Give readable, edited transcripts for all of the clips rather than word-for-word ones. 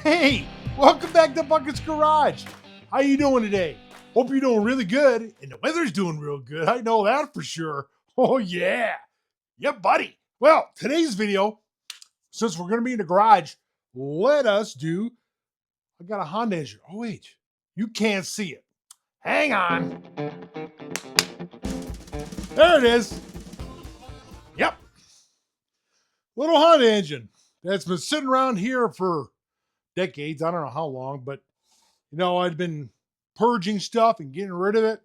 Hey, welcome back to Bucket's Garage. How you doing today? Hope you're doing really good, and the weather's doing real good. I know that for sure. Oh yeah, yep, buddy. Well, today's video, since we're gonna be in the garage, let us do. I got a Honda engine. Oh wait, you can't see it. Hang on. There it is. Yep, little Honda engine that's been sitting around here for decades. I don't know how long, but I'd been purging stuff and getting rid of it.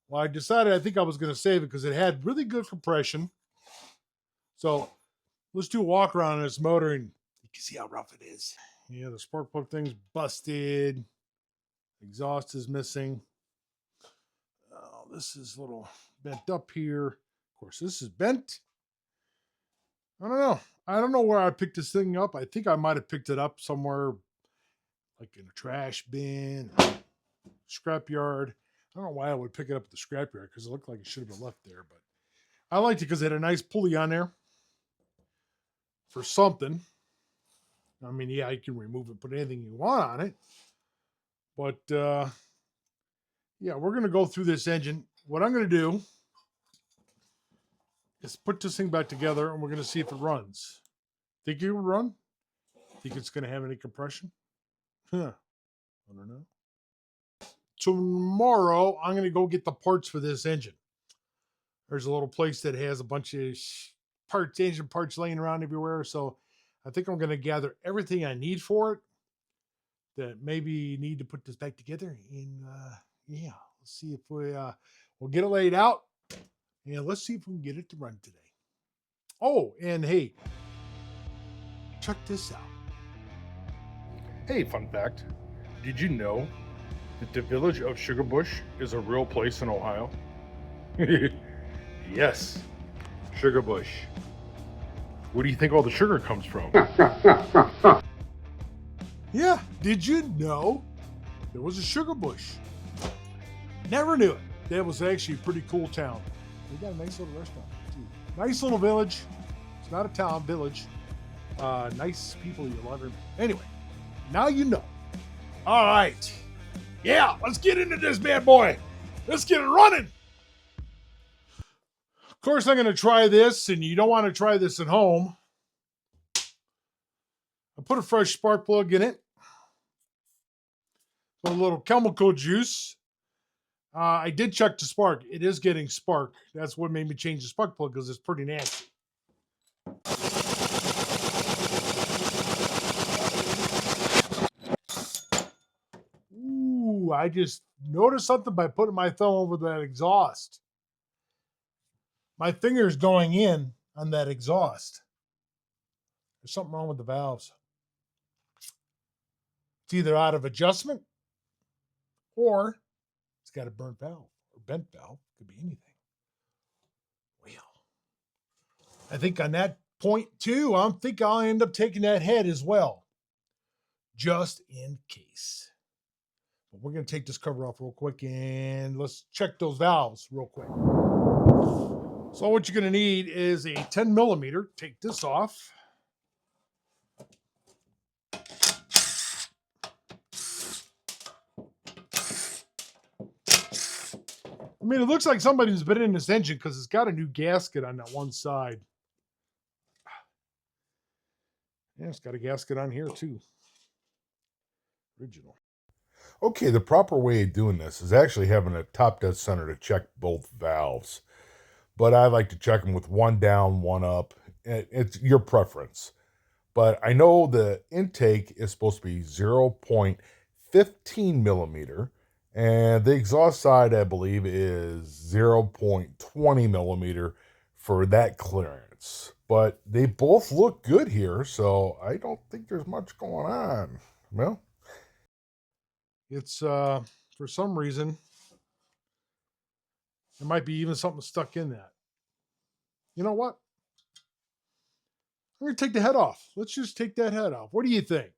Well, I decided I think I was going to save it because it had really good compression. So let's do a walk around on this motor and you can see how rough it is. Yeah, the spark plug thing's busted. Exhaust is missing. Oh, this is a little bent up here. Of course, this is bent. I don't know. I don't know where I picked this thing up. I think I might have picked it up somewhere like in a trash bin, scrapyard. I don't know why I would pick it up at the scrapyard because it looked like it should have been left there, but I liked it because it had a nice pulley on there for something. I mean, yeah, you can remove it, put anything you want on it. But yeah, we're going to go through this engine. What I'm going to do is put this thing back together and we're going to see if it runs. Think it will run? Think it's going to have any compression? Huh. I don't know. Tomorrow, I'm going to go get the parts for this engine. There's a little place that has a bunch of parts, engine parts laying around everywhere. So I think I'm going to gather everything I need for it that maybe need to put this back together. And yeah, let's see if we'll get it laid out. And let's see if we can get it to run today. Oh, and hey, check this out. Hey, fun fact. Did you know that the village of Sugarbush is a real place in Ohio? Yes, Sugarbush. Where do you think all the sugar comes from? Yeah, did you know there was a sugar bush? Never knew it. That was actually a pretty cool town. They got a nice little restaurant too. Nice little village. It's not a town, village. Nice people, you love them. Anyway, now you know. All right. Yeah, let's get into this bad boy. Let's get it running. Of course, I'm going to try this, and you don't want to try this at home. I put a fresh spark plug in it. Put a little chemical juice. I did check the spark. It is getting spark. That's what made me change the spark plug because it's pretty nasty. Ooh, I just noticed something by putting my thumb over that exhaust. My finger's going in on that exhaust. There's something wrong with the valves. It's either out of adjustment or it's got a burnt valve or bent valve. Could be anything. Well, I think on that point too, I think I'll end up taking that head as well, just in case. But we're going to take this cover off real quick and let's check those valves real quick. So what you're going to need is a 10 millimeter. Take this off. I mean, it looks like somebody's been in this engine because it's got a new gasket on that one side. Yeah, it's got a gasket on here too. Original. Okay, the proper way of doing this is actually having a top dead center to check both valves. But I like to check them with one down, one up. It's your preference. But I know the intake is supposed to be 0.15 millimeter. And the exhaust side, I believe, is 0.20 millimeter for that clearance. But they both look good here, so I don't think there's much going on. Well, It's for some reason there might be even something stuck in that. You know what? I'm going to take the head off. Let's just take that head off. What do you think?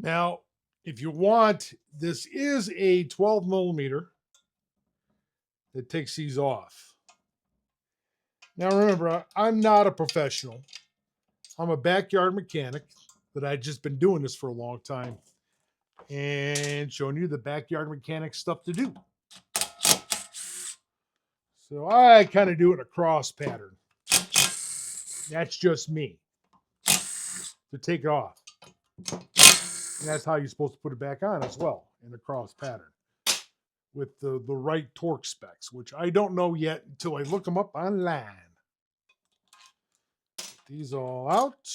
Now, if you want, this is a 12 millimeter that takes these off. Now, remember, I'm not a professional. I'm a backyard mechanic. that I'd just been doing this for a long time and showing you the backyard mechanic stuff to do. So I kind of do it a cross pattern. That's just me. To take it off. And that's how you're supposed to put it back on as well, in a cross pattern. With the right torque specs, which I don't know yet until I look them up online. Get these all out.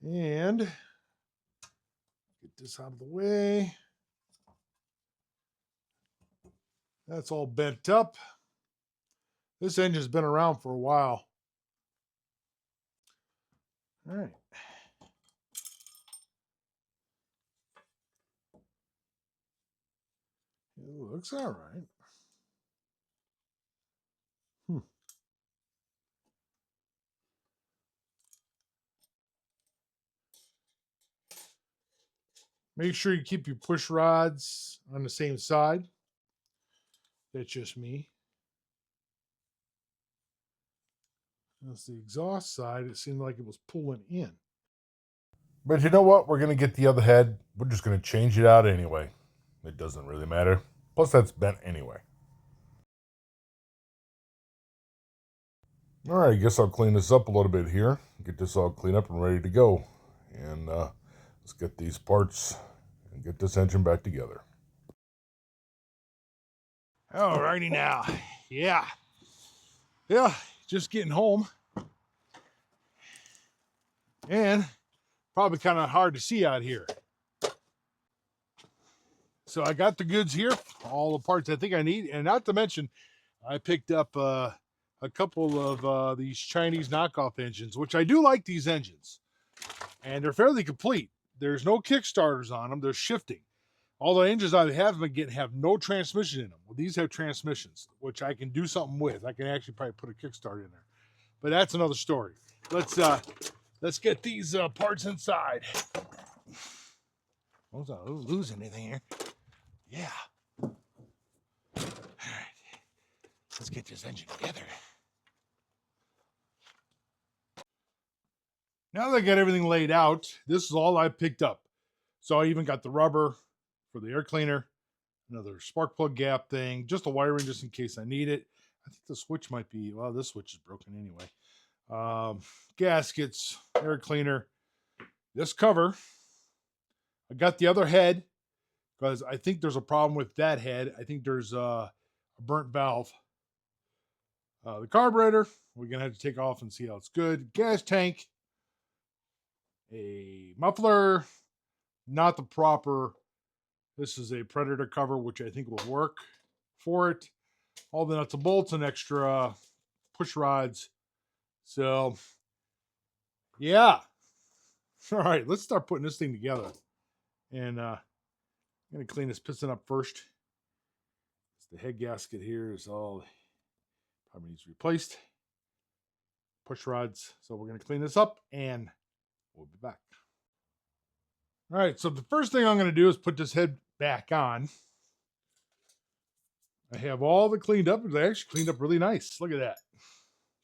And get this out of the way. That's all bent up. This engine's been around for a while. All right. It looks all right. Make sure you keep your push rods on the same side. That's just me. That's the exhaust side. It seemed like it was pulling in. But you know what? We're going to get the other head. We're just going to change it out anyway. It doesn't really matter. Plus, that's bent anyway. All right, I guess I'll clean this up a little bit here. Get this all cleaned up and ready to go. And let's get these parts and get this engine back together. Alrighty now. Yeah, just getting home. And probably kind of hard to see out here. So I got the goods here, all the parts I think I need. And not to mention, I picked up a couple of these Chinese knockoff engines, which I do like these engines. And they're fairly complete. There's no kickstarters on them. They're shifting. All the engines I have no transmission in them. Well, these have transmissions, which I can do something with. I can actually probably put a kickstart in there. But that's another story. Let's get these parts inside. I don't lose anything here. Yeah. All right. Let's get this engine together. Now that I got everything laid out, this is all I picked up. So I even got the rubber for the air cleaner, another spark plug gap thing, just a wiring just in case I need it. I think the switch might be, well, this switch is broken anyway. Gaskets, air cleaner, this cover. I got the other head because I think there's a problem with that head. I think there's a burnt valve. The carburetor, we're going to have to take off and see how it's good. Gas tank, a muffler, not the proper. This is a Predator cover, which I think will work for it. All the nuts and bolts and extra push rods. So, yeah. All right, let's start putting this thing together. And I'm going to clean this piston up first. The head gasket here is all probably needs replaced. Push rods. So we're going to clean this up and we'll be back. All right, so the first thing I'm going to do is put this head back on. I have all the cleaned up. It's actually cleaned up really nice. Look at that.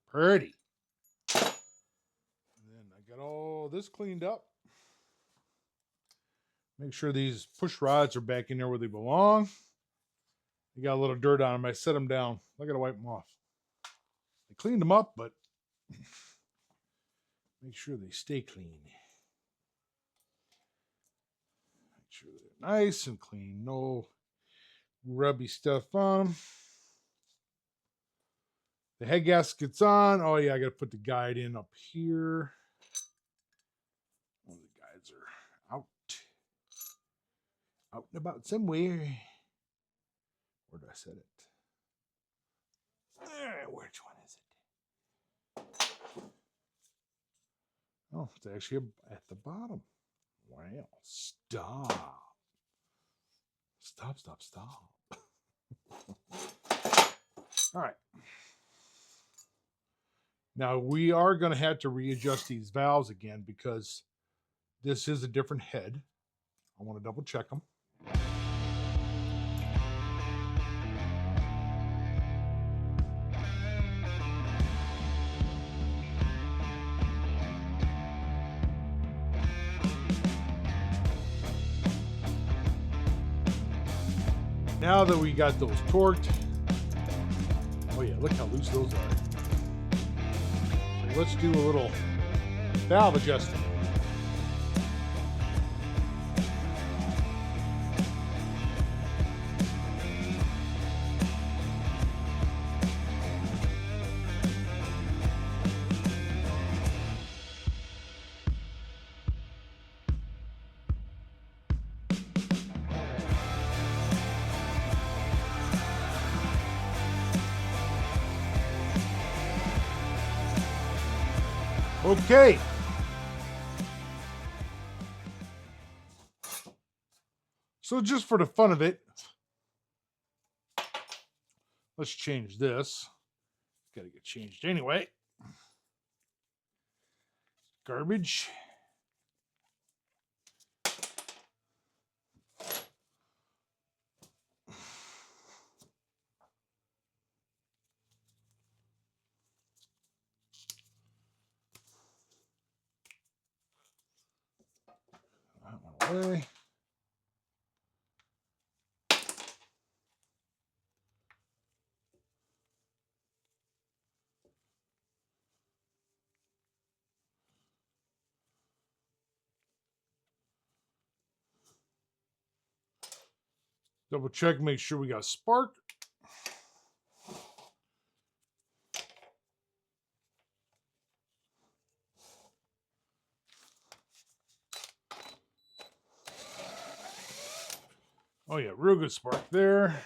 Pretty. And then I got all this cleaned up. Make sure these push rods are back in there where they belong. They got a little dirt on them. I set them down. I got to wipe them off. I cleaned them up, but make sure they stay clean. Make sure they're nice and clean. No grubby stuff on them. The head gasket's on. Oh, yeah, I got to put the guide in up here. Oh, the guides are out. Out and about somewhere. Where did I set it? Which one is it? Oh, it's actually at the bottom. Wow. Stop. Stop. All right. Now, we are going to have to readjust these valves again because this is a different head. I want to double check them. Now that we got those torqued, oh yeah, look how loose those are. So let's do a little valve adjusting. Okay. So just for the fun of it, let's change this. Got to get changed anyway. Garbage. That one away. Double check, make sure we got spark. Oh yeah, real good spark there.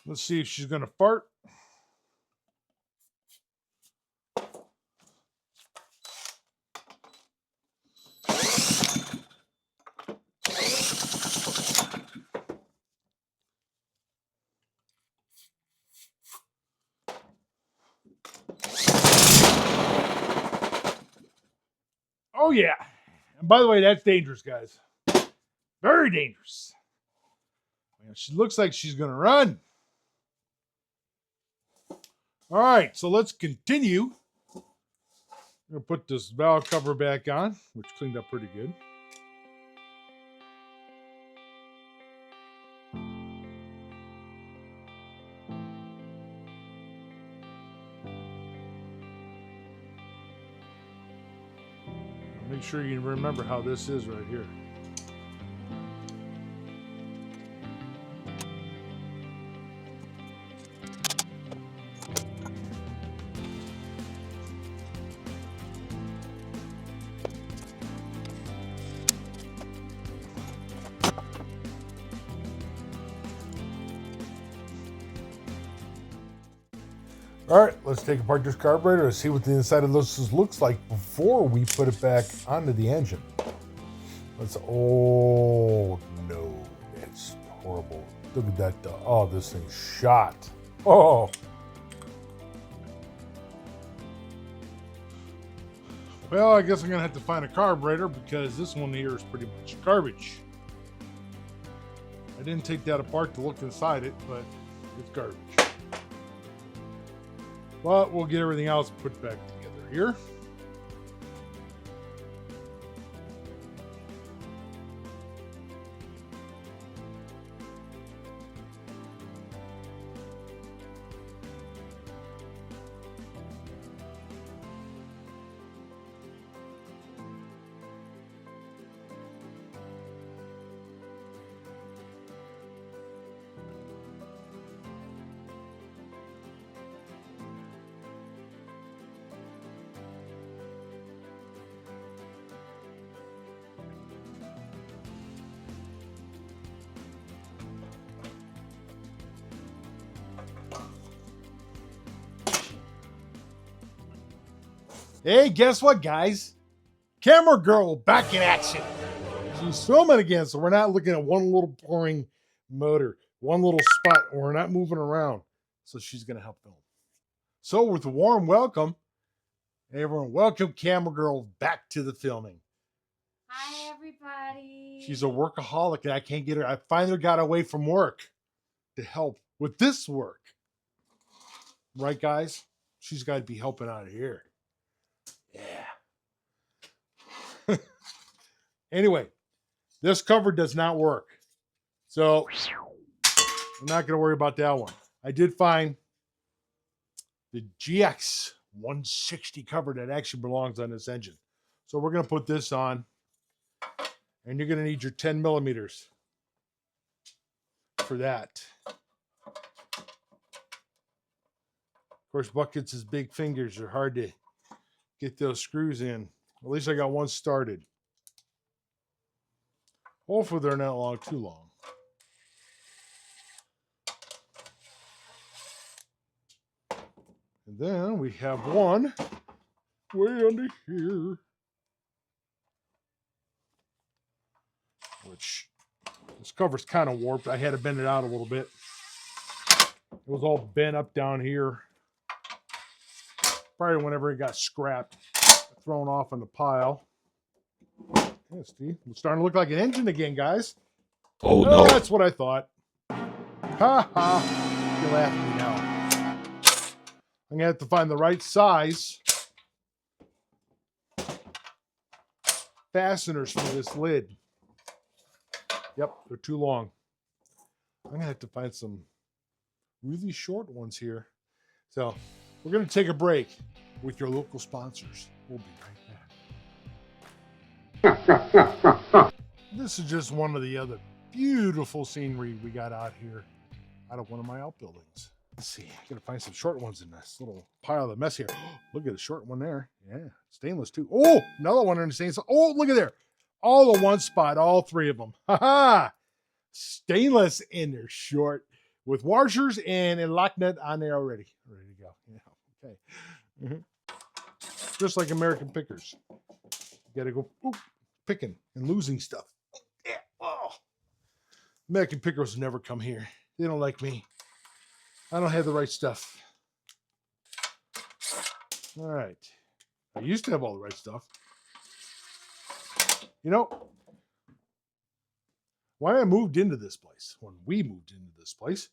Let's see if she's gonna fart. Oh yeah. And by the way, that's dangerous, guys. Very dangerous. She looks like she's gonna run. All right, so let's continue. I'm gonna put this valve cover back on, which cleaned up pretty good. Make sure you remember how this is right here. All right, let's take apart this carburetor and see what the inside of this looks like before we put it back onto the engine. Oh no, that's horrible. Look at that. Oh, this thing's shot. Oh. Well, I guess I'm gonna have to find a carburetor because this one here is pretty much garbage. I didn't take that apart to look inside it, but it's garbage. But we'll get everything else put back together here. Hey, guess what, guys? Camera girl back in action. She's filming again, so we're not looking at one little boring motor, one little spot, and we're not moving around. So she's going to help film. So with a warm welcome Hey everyone, welcome Camera Girl back to the filming. Hi, everybody. She's a workaholic and I can't get her. I finally got away from work to help with this work. Right, guys? She's got to be helping out here. Yeah. Anyway, this cover does not work. So I'm not going to worry about that one. I did find the GX160 cover that actually belongs on this engine. So we're going to put this on, and you're going to need your 10 millimeters for that. Of course, Buckets' big fingers are hard to get those screws in. At least I got one started. Hopefully they're not too long. And then we have one way under here, which this cover's kind of warped. I had to bend it out a little bit. It was all bent up down here. Probably whenever it got scrapped, thrown off in the pile. Yeah, Steve, it's starting to look like an engine again, guys. Oh, no. That's what I thought. Ha ha. You're laughing at me now. I'm going to have to find the right size fasteners for this lid. Yep, they're too long. I'm going to have to find some really short ones here. So we're going to take a break with your local sponsors. We'll be right back. This is just one of the other beautiful scenery we got out here out of one of my outbuildings. Let's see. I gotta find some short ones in this little pile of mess here. Look at the short one there. Yeah, stainless too. Oh, another one in the stainless. Oh, look at there. All in one spot, all three of them. Ha ha. Stainless and they're short with washers and a lock nut on there already. Ready to go. Yeah. Okay. Just like American pickers. You gotta go picking and losing stuff. Yeah. Oh. American pickers never come here. They don't like me. I don't have the right stuff. All right. I used to have all the right stuff. You know, when I moved into this place, when we moved into this place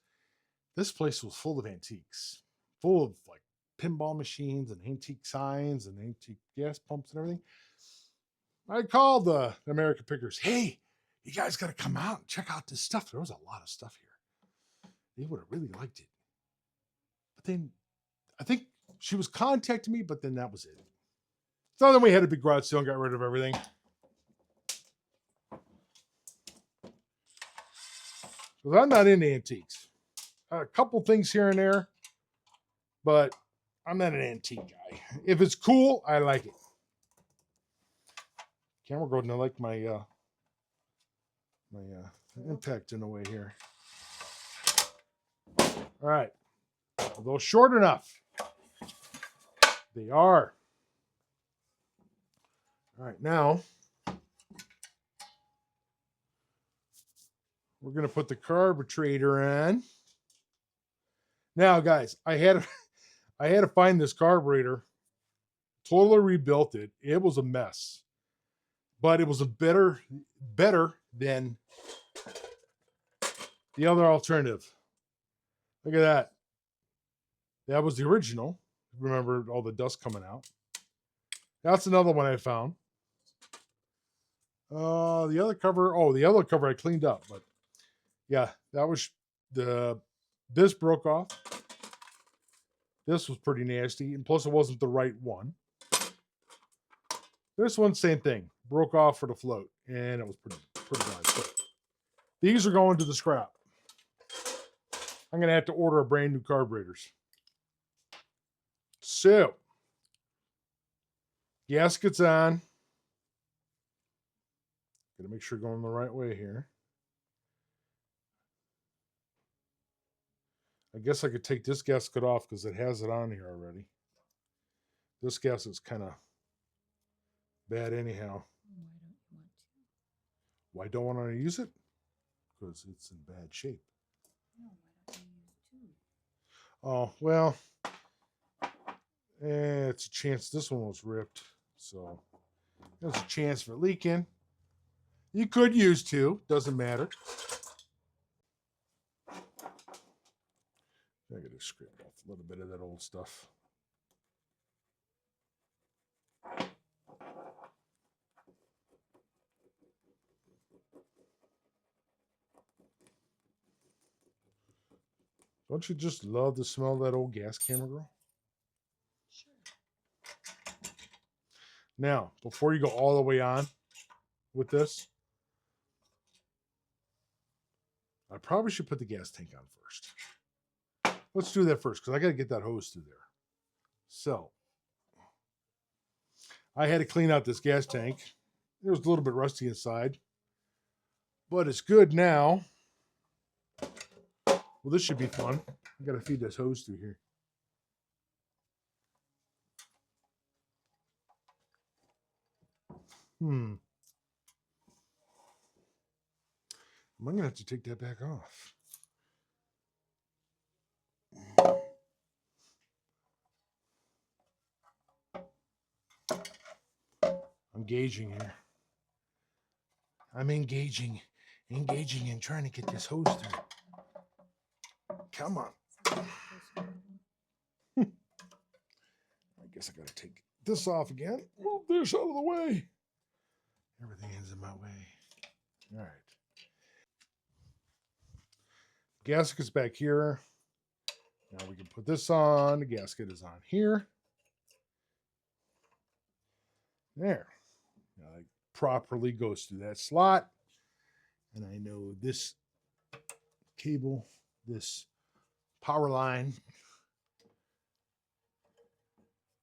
was full of antiques, full of like pinball machines and antique signs and antique gas pumps and everything. I called the American Pickers. Hey, you guys got to come out and check out this stuff. There was a lot of stuff here. They would have really liked it. But then I think she was contacting me, but then that was it. So then we had a big garage sale and got rid of everything. Because I'm not into antiques. A couple things here and there, but I'm not an antique guy. If it's cool, I like it. Camera Gordon, I like my impact in a way here. All right. Are those short enough? They are. All right, now we're going to put the carburetor on. Now, guys, I had to find this carburetor. Totally rebuilt it. It was a mess, but it was a better than the other alternative. Look at that. That was the original. Remember all the dust coming out. That's another one I found. The other cover I cleaned up, but yeah, that was this broke off. This was pretty nasty, and plus it wasn't the right one. This one, same thing. Broke off for the float, and it was pretty bad. So these are going to the scrap. I'm going to have to order a brand new carburetors. So, gasket's on. Got to make sure going the right way here. I guess I could take this gasket off because it has it on here already. This gasket's kind of bad anyhow. Why don't you want to use it? Because it's in bad shape. No, why don't you use two? Oh, well, It's a chance this one was ripped. So there's a chance for leaking. You could use two, doesn't matter. I gotta scrape off a little bit of that old stuff. Don't you just love the smell of that old gas camera, girl? Sure. Now, before you go all the way on with this, I probably should put the gas tank on first. Let's do that first because I got to get that hose through there. So, I had to clean out this gas tank. It was a little bit rusty inside, but it's good now. Well, this should be fun. I got to feed this hose through here. I'm going to have to take that back off. I'm gauging here. I'm engaging and trying to get this hose through. Come on. I guess I got to take this off again. Move this out of the way. Everything is in my way. All right. Gasket's back here. Now we can put this on. The gasket is on here. There. Now it properly goes through that slot. And I know this cable, this power line,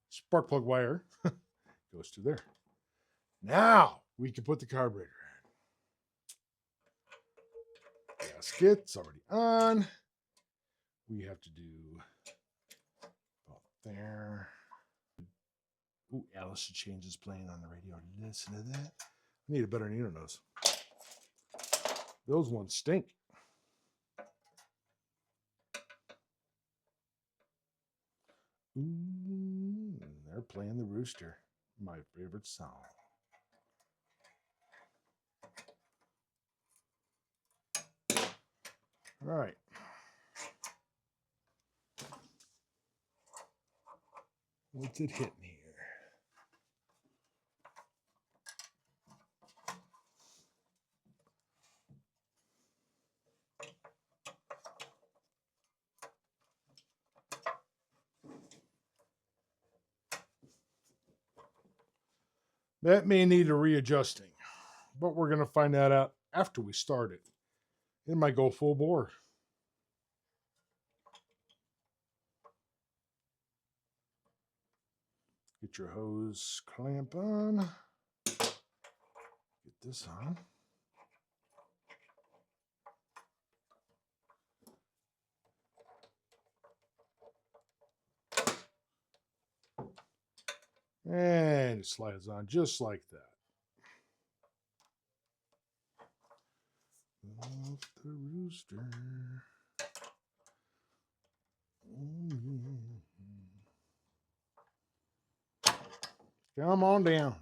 spark plug wire goes through there. Now we can put the carburetor in. Gasket's already on. We have to do about there. Ooh, Alice should change his playing on the radio. Listen to that. I need a better needle nose. Those ones stink. Ooh, they're playing the rooster. My favorite song. All right. What's it hitting here? That may need a readjusting, but we're going to find that out after we start it. It might go full bore. Get your hose clamp on. Get this on. And it slides on just like that. Off the rooster. Come on down.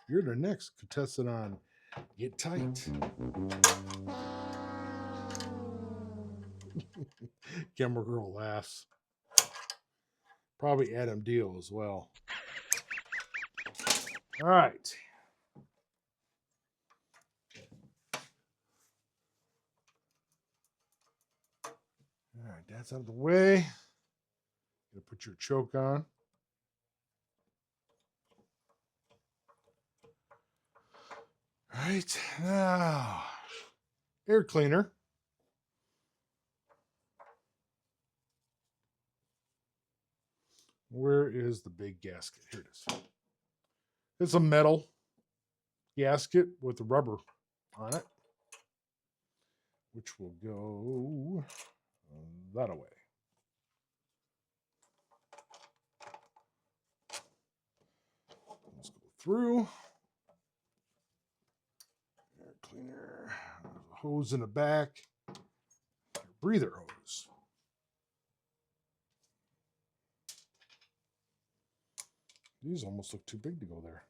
You're the next contestant on Get Tight. Camera girl laughs. Probably Adam Deal as well. All right. All right, that's out of the way. Gonna put your choke on. All right, now air cleaner. Where is the big gasket? Here it is. It's a metal gasket with rubber on it, which will go that away. Let's go through. Air cleaner. There's a hose in the back. Breather hose. These almost look too big to go there.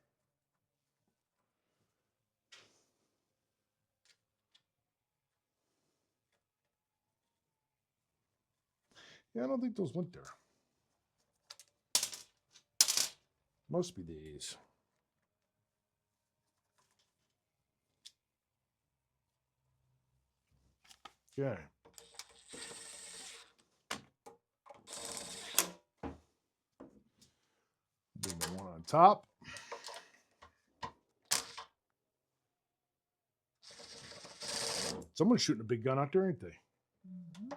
Yeah, I don't think those went there. Must be these. Okay. Bring the one on top. Someone's shooting a big gun out there, ain't they? Mm-hmm.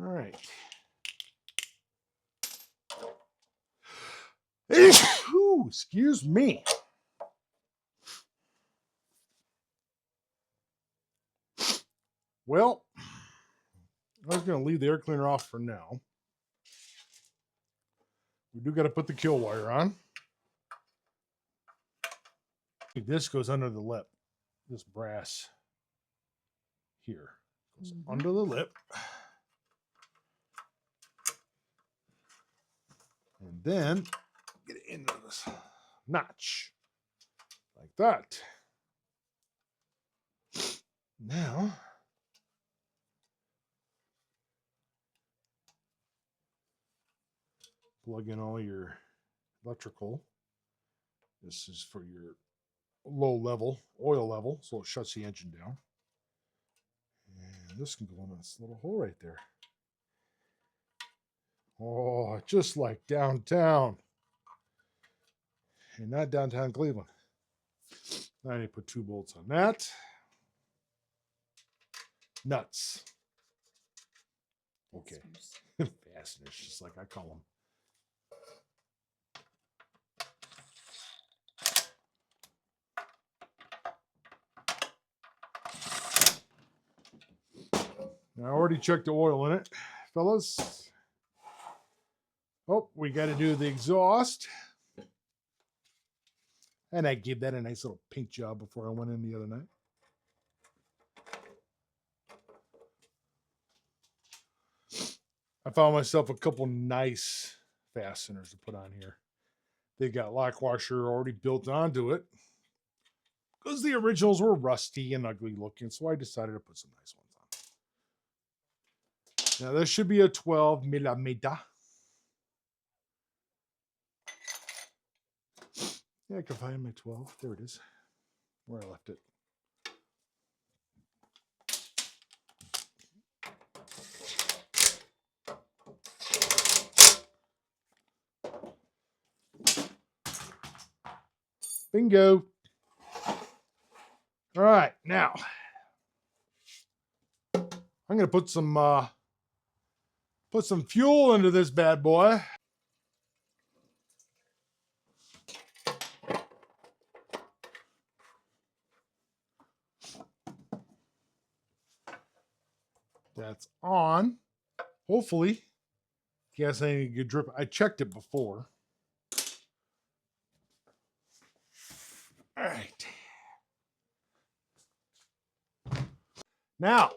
All right. Ooh, excuse me. Well, I was going to leave the air cleaner off for now. We do got to put the kill wire on. This goes under the lip. This brass here goes under the lip. And then get it into this notch like that. Now, plug in all your electrical. This is for your low level, oil level, so it shuts the engine down. And this can go in this little hole right there. Oh, just like downtown. And not downtown Cleveland. I need to put 2 bolts on that. Nuts. Okay. Fasteners, just like I call them. I already checked the oil in it, fellas. Oh, we got to do the exhaust. And I gave that a nice little paint job before I went in the other night. I found myself a couple nice fasteners to put on here. They got lock washer already built onto it because the originals were rusty and ugly looking, so I decided to put some nice ones on. Now this should be a 12 millimeter. Yeah, I can find my 12. There it is. Where I left it. Bingo. All right, now I'm going to put some fuel into this bad boy. That's on. Hopefully, gas ain't good drip. I checked it before. All right. Now,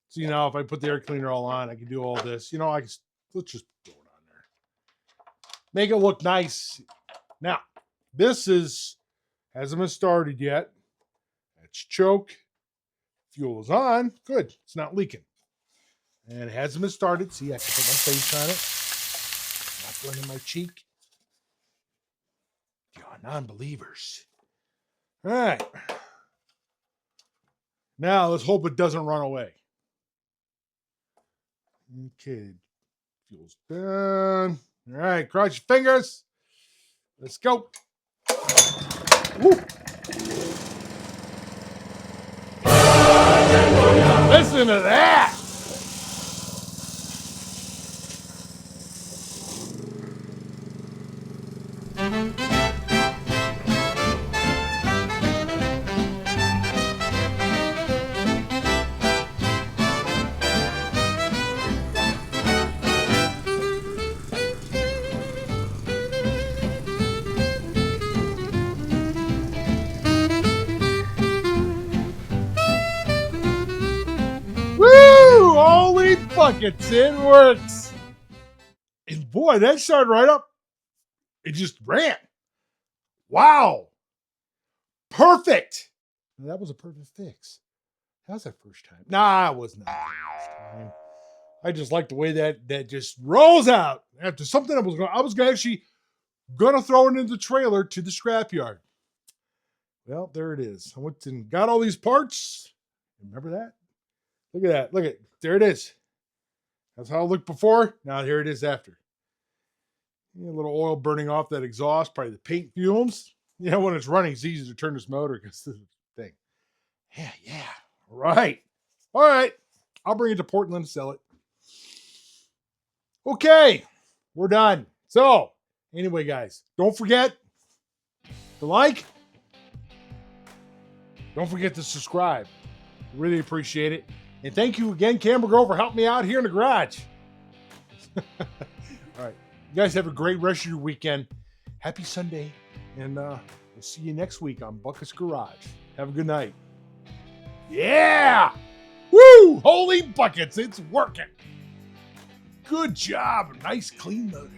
so if I put the air cleaner all on, I can do all this. Let's just throw it on there. Make it look nice. Now, this hasn't been started yet. That's choke. Fuel is on. Good. It's not leaking. And it hasn't been started. See, I can put my face on it. Not burning my cheek. You're non-believers. All right. Now, let's hope it doesn't run away. Okay. Fuel's done. All right. Cross your fingers. Let's go. Woo. Listen to that. buckets. It works. And boy, that started right up. It just ran. Wow. Perfect. That was a perfect fix. That was our first time. Nah, it was not the first time. I just like the way that just rolls out after something I was gonna actually gonna throw it into the trailer to the scrapyard. Well, there it is. I went and got all these parts. Remember that? Look at that. Look at there it is. That's how it looked before. Now here it is after. A little oil burning off that exhaust, probably the paint fumes. You know, when it's running, it's easy to turn this motor because this thing. Yeah. Right. All right. I'll bring it to Portland and sell it. Okay. We're done. So, anyway, guys, don't forget to like. Don't forget to subscribe. Really appreciate it. And thank you again, Camera Girl, for helping me out here in the garage. All right. You guys have a great rest of your weekend. Happy Sunday. And we'll see you next week on Bucket's Garage. Have a good night. Yeah! Woo! Holy buckets, it's working. Good job. Nice clean motor.